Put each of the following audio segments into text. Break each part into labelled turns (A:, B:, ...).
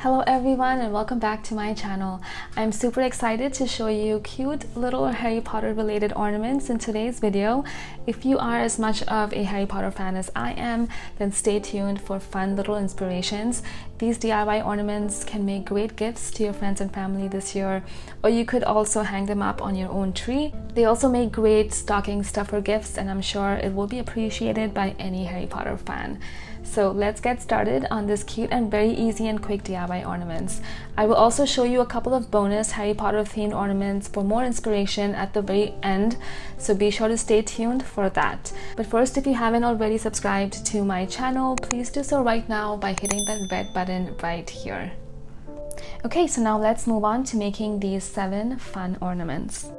A: Hello everyone and welcome back to my channel. I'm super excited to show you cute little Harry Potter related ornaments in today's video. If you are as much of a Harry Potter fan as I am, then stay tuned for fun little inspirations. These DIY ornaments can make great gifts to your friends and family this year, or you could also hang them up on your own tree. They also make great stocking stuffer gifts, and I'm sure it will be appreciated by any Harry Potter fan. So let's get started on this cute and very easy and quick DIY ornaments. I will also show you a couple of bonus Harry Potter themed ornaments for more inspiration at the very end, so be sure to stay tuned for that. But first, if you haven't already subscribed to my channel, please do so right now by hitting that red button right here. Okay, so now let's move on to making these 7 fun ornaments.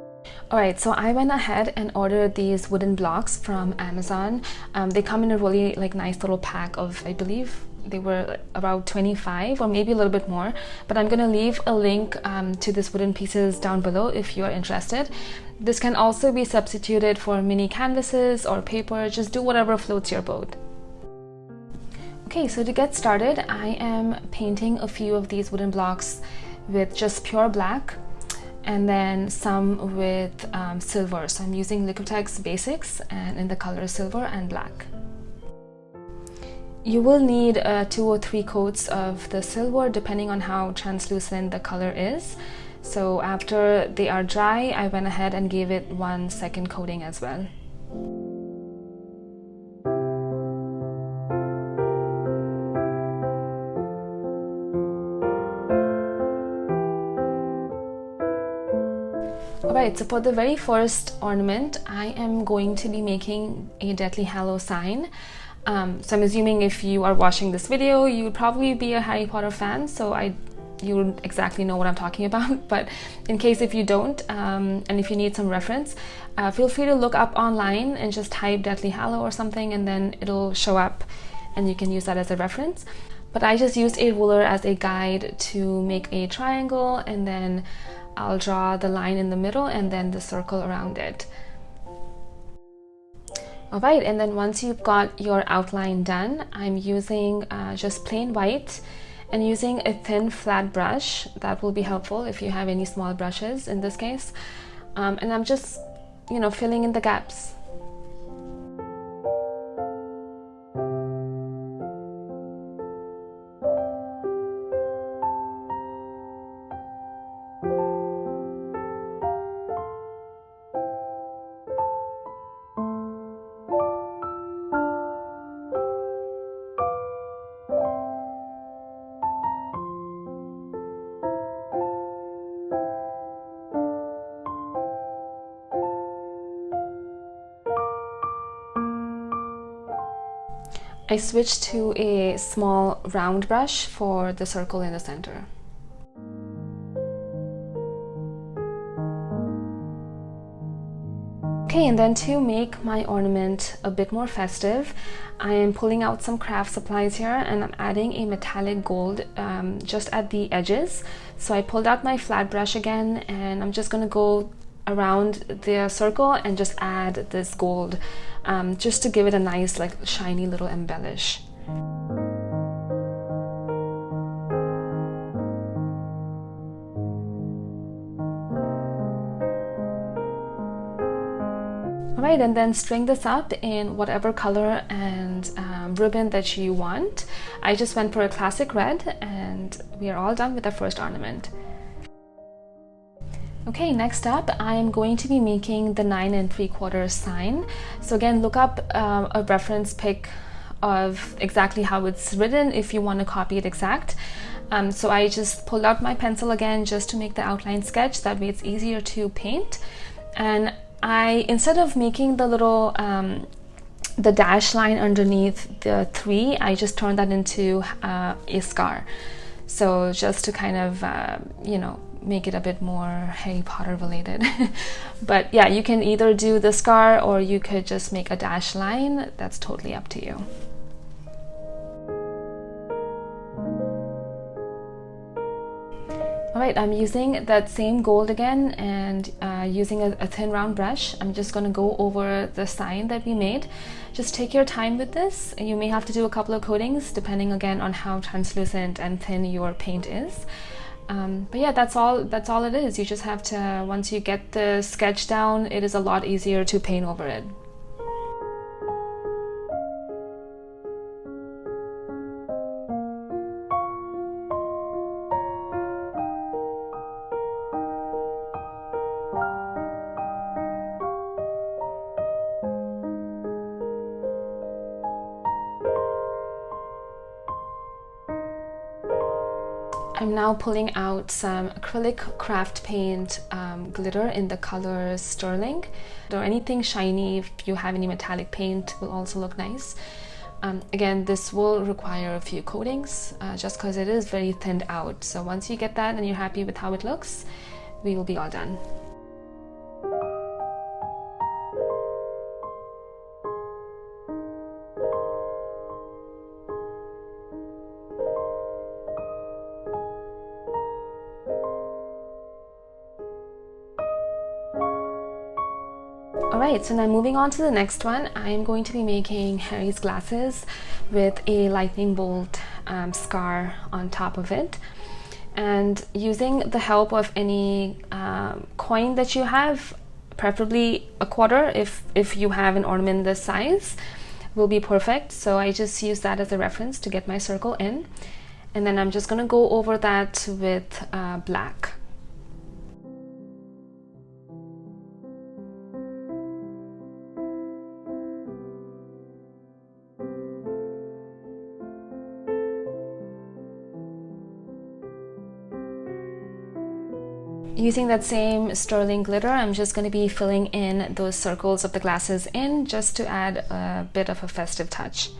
A: Alright, so I went ahead and ordered these wooden blocks from Amazon. They come in a really nice little pack of, I believe they were about 25 or maybe a little bit more, but I'm gonna leave a link to these wooden pieces down below if you're interested. This can also be substituted for mini canvases or paper. Just do whatever floats your boat. Okay, so to get started, I am painting a few of these wooden blocks with just pure black, and then some with silver. So I'm using Liquitex Basics and in the color silver and black. You will need 2 or 3 coats of the silver depending on how translucent the color is. So after they are dry, I went ahead and gave it 1 second coating as well. Alright, so for the very first ornament, I am going to be making a Deathly Hallows sign. So I'm assuming if you are watching this video, you would probably be a Harry Potter fan, so you would exactly know what I'm talking about. But in case if you don't, and if you need some reference, feel free to look up online and just type Deathly Hallows or something, and then it'll show up and you can use that as a reference. But I just used a ruler as a guide to make a triangle, and then I'll draw the line in the middle and then the circle around it. Alright, and then once you've got your outline done, I'm using just plain white and using a thin flat brush. That will be helpful if you have any small brushes in this case. And I'm just, filling in the gaps. I switched to a small round brush for the circle in the center. Okay, and then to make my ornament a bit more festive, I am pulling out some craft supplies here, and I'm adding a metallic gold just at the edges. So I pulled out my flat brush again, and I'm just going to go around the circle and just add this gold just to give it a nice shiny little embellish. Alright, and then string this up in whatever color and ribbon that you want. I just went for a classic red, and we are all done with the first ornament. Okay, next up, I am going to be making the 9 3/4 sign. So again, look up a reference pic of exactly how it's written if you want to copy it exact. So I just pulled out my pencil again just to make the outline sketch. That way it's easier to paint. And instead of making the little the dash line underneath the 3, I just turned that into a scar. So just to kind of make it a bit more Harry Potter related. But yeah, you can either do the scar or you could just make a dash line. That's totally up to you. Alright, I'm using that same gold again, and using a thin round brush, I'm just going to go over the sign that we made. Just take your time with this. You may have to do a couple of coatings depending again on how translucent and thin your paint is. But yeah, that's all it is. You just have to, once you get the sketch down, it is a lot easier to paint over it. I'm now pulling out some acrylic craft paint glitter in the color Sterling, or anything shiny. If you have any metallic paint, will also look nice. Again, this will require a few coatings just because it is very thinned out. So once you get that and you're happy with how it looks, we will be all done. Alright, so now moving on to the next one, I am going to be making Harry's glasses with a lightning bolt scar on top of it. And using the help of any coin that you have, preferably a quarter if you have an ornament this size, will be perfect. So I just use that as a reference to get my circle in. And then I'm just going to go over that with black. Using that same sterling glitter, I'm just going to be filling in those circles of the glasses in, just to add a bit of a festive touch.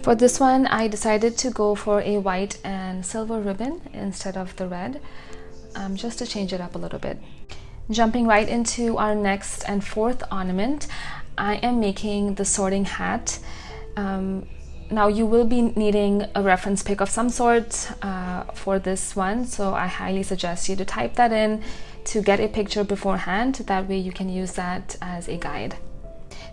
A: For this one, I decided to go for a white and silver ribbon instead of the red, just to change it up a little bit. Jumping right into our next and fourth ornament, I am making the sorting hat. Now you will be needing a reference pic of some sort for this one, so I highly suggest you to type that in to get a picture beforehand. That way you can use that as a guide.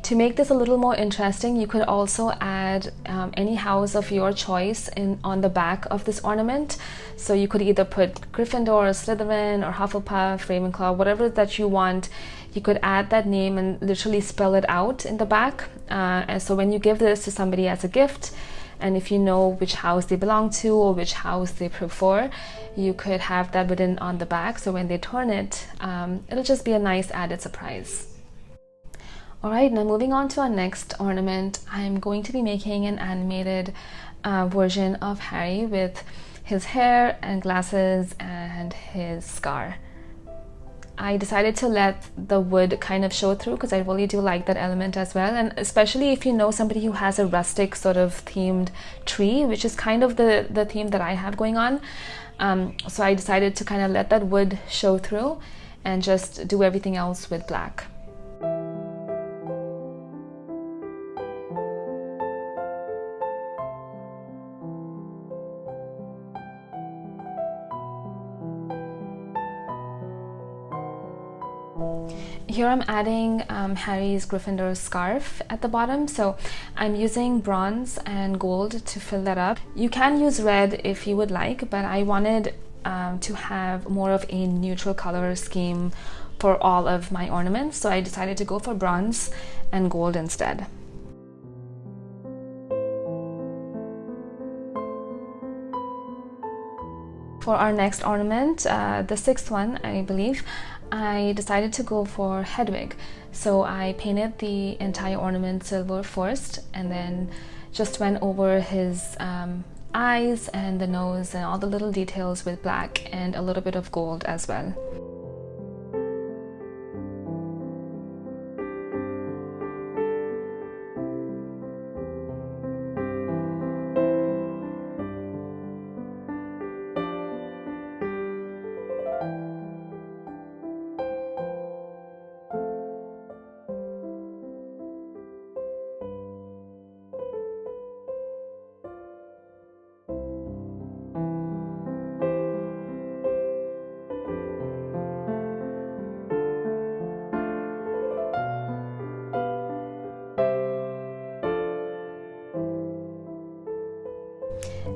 A: To make this a little more interesting, you could also add any house of your choice on the back of this ornament. So you could either put Gryffindor, Slytherin, or Hufflepuff, Ravenclaw, whatever that you want. You could add that name and literally spell it out in the back. And so when you give this to somebody as a gift, and if you know which house they belong to or which house they prefer, you could have that written on the back. So when they turn it, it'll just be a nice added surprise. Alright, now moving on to our next ornament, I'm going to be making an animated version of Harry with his hair and glasses and his scar. I decided to let the wood kind of show through because I really do like that element as well, and especially if you know somebody who has a rustic sort of themed tree, which is kind of the theme that I have going on. So I decided to kind of let that wood show through and just do everything else with black. Here I'm adding Harry's Gryffindor scarf at the bottom, so I'm using bronze and gold to fill that up. You can use red if you would like, but I wanted to have more of a neutral color scheme for all of my ornaments, so I decided to go for bronze and gold instead. For our next ornament, the sixth one I believe, I decided to go for Hedwig. So I painted the entire ornament silver first, and then just went over his eyes and the nose and all the little details with black and a little bit of gold as well.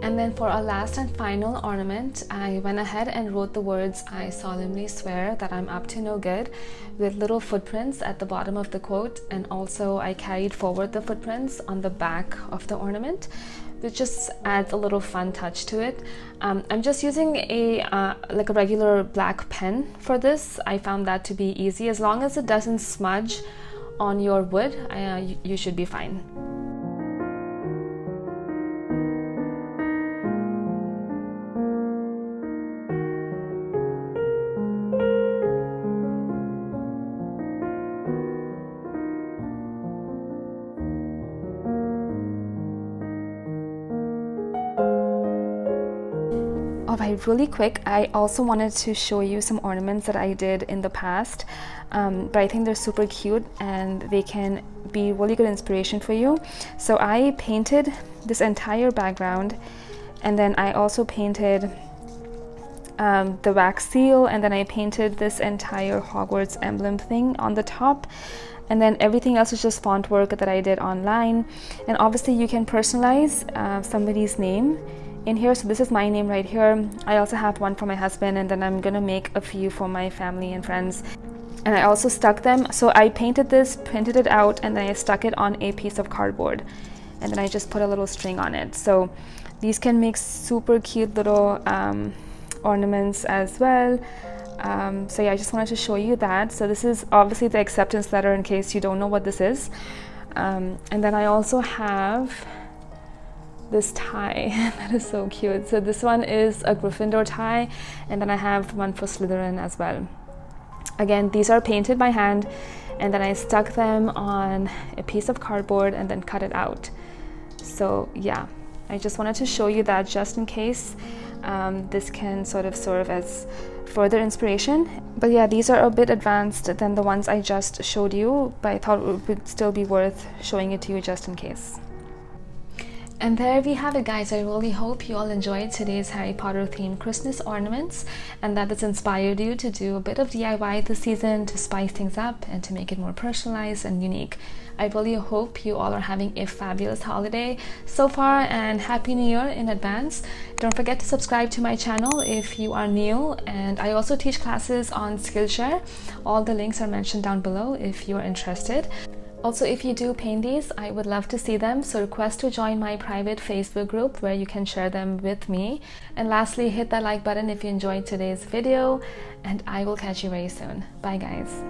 A: And then for our last and final ornament, I went ahead and wrote the words, "I solemnly swear that I'm up to no good," with little footprints at the bottom of the quote, and also I carried forward the footprints on the back of the ornament, which just adds a little fun touch to it. I'm just using like a regular black pen for this. I found that to be easy. As long as it doesn't smudge on your wood, you should be fine. Alright, really quick, I also wanted to show you some ornaments that I did in the past, but I think they're super cute and they can be really good inspiration for you. So I painted this entire background, and then I also painted the wax seal, and then I painted this entire Hogwarts emblem thing on the top, and then everything else is just font work that I did online. And obviously you can personalize somebody's name in here. So this is my name right here. I also have one for my husband, and then I'm gonna make a few for my family and friends. And I also stuck them. So I painted this, printed it out, and then I stuck it on a piece of cardboard, and then I just put a little string on it. So these can make super cute little ornaments as well. So yeah, I just wanted to show you that. So this is obviously the acceptance letter in case you don't know what this is. And then I also have this tie that is so cute. So this one is a Gryffindor tie, and then I have one for Slytherin as well. Again, these are painted by hand, and then I stuck them on a piece of cardboard and then cut it out. So yeah, I just wanted to show you that just in case this can sort of serve as further inspiration. But yeah, these are a bit advanced than the ones I just showed you, but I thought it would still be worth showing it to you just in case. And there we have it, guys. I really hope you all enjoyed today's Harry Potter themed Christmas ornaments, and that it's inspired you to do a bit of DIY this season to spice things up and to make it more personalized and unique. I really hope you all are having a fabulous holiday so far, and Happy New Year in advance. Don't forget to subscribe to my channel if you are new, and I also teach classes on Skillshare. All the links are mentioned down below if you're interested. Also, if you do paint these, I would love to see them, so request to join my private Facebook group where you can share them with me. And lastly, hit that like button if you enjoyed today's video, and I will catch you very soon. Bye guys.